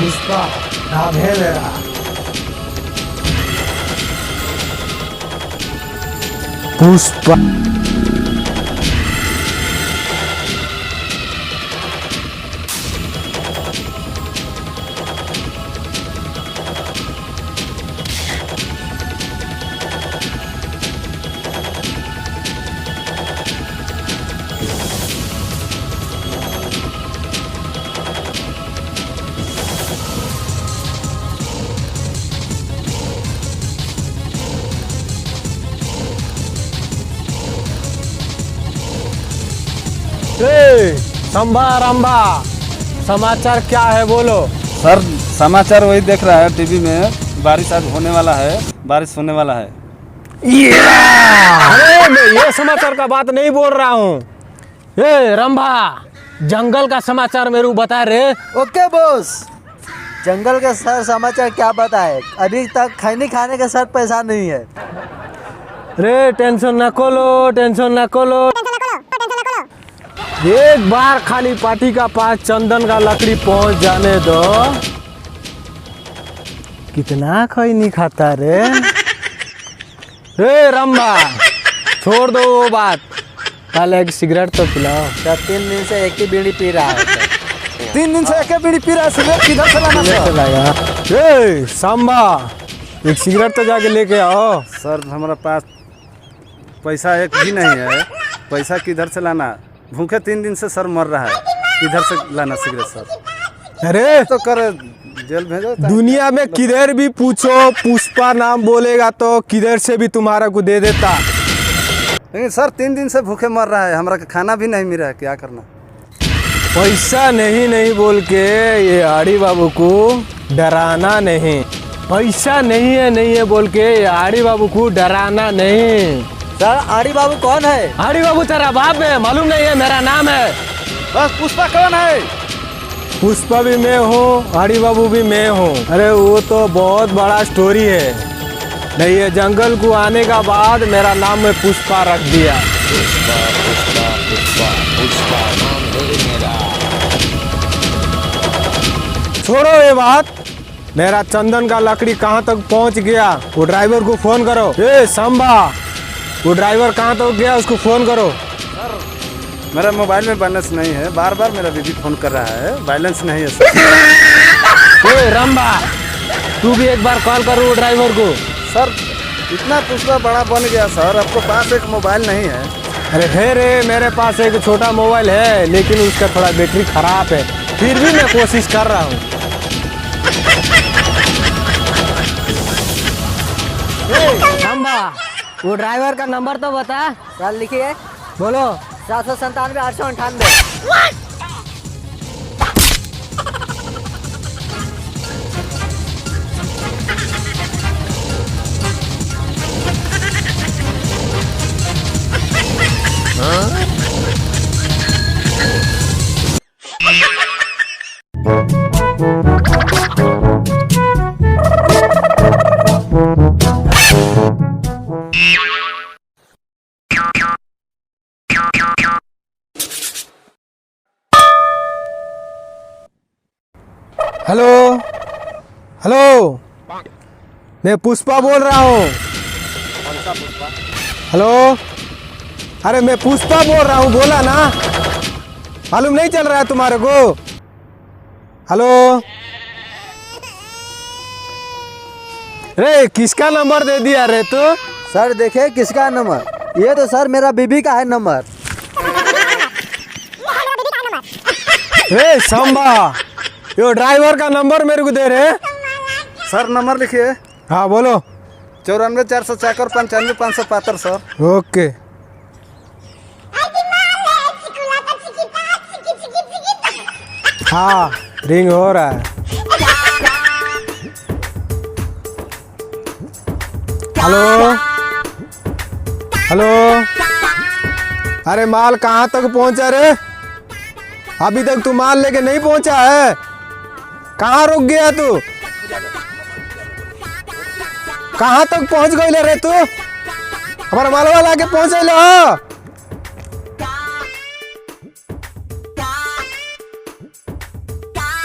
पुष्पा धाभेलेरा पुष्पा संभा रंभा समाचार क्या है बोलो। सर समाचार वही देख रहा है टीवी में, बारिश आज होने वाला है, बारिश होने वाला है। अरे मैं ये समाचार का बात नहीं बोल रहा हूँ। ए रंभा जंगल का समाचार मेरे को बता रे। ओके बॉस, जंगल का सर समाचार क्या बताए, अभी तक खैनी खाने का सर पैसा नहीं है। रे टेंशन न खोलो, टेंशन न खोलो। एक बार खाली पार्टी का पास चंदन का लकड़ी पहुंच जाने दो। कितना खैनी खाता रे। रे रंभा छोड़ दो वो बात, पहले एक सिगरेट तो पिलाओ। सर 3 दिन से एक ही बीड़ी पी रहा है। 3 दिन से एक बीड़ी पी रहा है, सिगरेट किधर से लाना सर? ए संभा एक सिगरेट तो जाके लेके आओ। सर हमारे पास पैसा एक भी नहीं है, पैसा किधर से लाना? भूखे 3 दिन से सर मर रहा है, किधर से लाना सिगरेट सर? अरे तो कर जेल भेजो। दुनिया में किधर भी पूछो, पुष्पा नाम बोलेगा तो किधर से भी तुम्हारा को दे देता। लेकिन सर 3 दिन से भूखे मर रहा है, हमारा खाना भी नहीं मिल रहा है, क्या करना? पैसा नहीं बोल के ये आड़ी बाबू को डराना नहीं। पैसा नहीं है बोल के ये आड़ी बाबू को डराना नहीं। सर आड़ी बाबू कौन है? आड़ी बाबू तेरा बाप है, मालूम नहीं है? मेरा नाम है। बस पुष्पा कौन है? पुष्पा भी मैं हूँ, आड़ी बाबू भी मैं हूँ। अरे वो तो बहुत बड़ा स्टोरी है। नहीं ये जंगल को आने का बाद मेरा नाम में पुष्पा रख दिया। पुष्पा पुष्पा पुष्पा पुष्पा नाम है मेरा। छोड़ो ये बात, मेरा चंदन का लकड़ी कहाँ तक पहुँच गया वो ड्राइवर को फोन करो। ए संभा वो ड्राइवर कहाँ तक गया उसको फोन करो। सर मेरा मोबाइल में बैलेंस नहीं है, बार बार मेरा बीबी फोन कर रहा है, बैलेंस नहीं है सर। ओए रंभा तू भी एक बार कॉल करो वो ड्राइवर को। सर इतना पुष्पा बड़ा बन गया सर, आपको पास एक मोबाइल नहीं है? अरे है रे, मेरे पास एक छोटा मोबाइल है लेकिन उसका थोड़ा बैटरी खराब है, फिर भी मैं कोशिश कर रहा हूँ। रंभा वो ड्राइवर का नंबर तो बता। सर लिखिए। बोलो। 797 898। हेलो हेलो मैं पुष्पा बोल रहा हूँ। कौन सा पुष्पा? हेलो अरे मैं पुष्पा बोल रहा हूँ, बोला ना, मालूम नहीं चल रहा है तुम्हारे को? हेलो रे किसका नंबर दे दिया रे तू? सर देखिए किसका नंबर, ये तो सर मेरा बीबी का है नंबर। रे संभा यो ड्राइवर का नंबर मेरे को दे रहे। सर नंबर लिखिए। हाँ बोलो। 94 404 95 575 सर। ओके। हाँ रिंग हो रहा है। हेलो हेलो अरे माल कहाँ तक पहुँचा रे? अभी तक तू माल लेके नहीं पहुँचा है, कहाँ रुक गया तू? कहाँ तक पहुँच गई रे तू? हमारा मालवा लाके पहुँच गए हो?